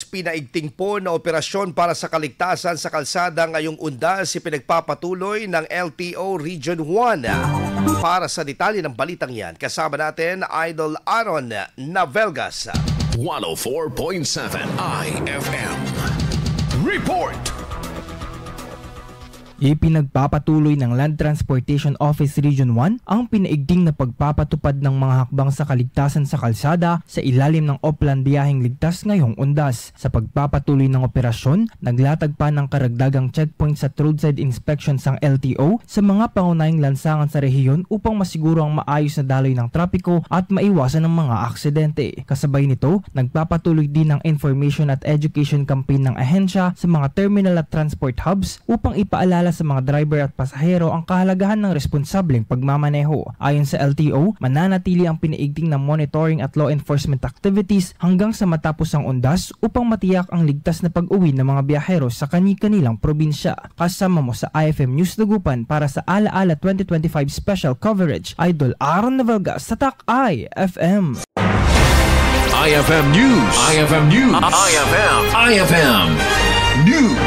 pinaigting po na operasyon para sa kaligtasan sa kalsada ngayong Undas pinagpapatuloy ng LTO Region 1. Para sa detalye ng balitang yan, kasama natin Idol Aaron Navelgas. 104.7 IFM Report. Ipinagpapatuloy ng Land Transportation Office Region 1 ang pinaigting na pagpapatupad ng mga hakbang sa kaligtasan sa kalsada sa ilalim ng Oplan Biyaheng Ligtas ngayong Undas. Sa pagpapatuloy ng operasyon, naglatag pa ng karagdagang checkpoint sa roadside inspections ang LTO sa mga pangunahing lansangan sa rehiyon upang masiguro ang maayos na daloy ng trapiko at maiwasan ng mga aksidente. Kasabay nito, nagpapatuloy din ang information at education campaign ng ahensya sa mga terminal at transport hubs upang ipaalala sa mga driver at pasahero ang kahalagahan ng responsableng pagmamaneho. Ayon sa LTO, mananatili ang pinaigting na monitoring at law enforcement activities hanggang sa matapos ang Undas upang matiyak ang ligtas na pag-uwi ng mga biyahero sa kani-kanilang probinsya. Kasama mo sa IFM News Dagupan para sa Alaala 2025 Special Coverage, Idol Aaron Navelgas sa TAC IFM. IFM News. IFM News. IFM News.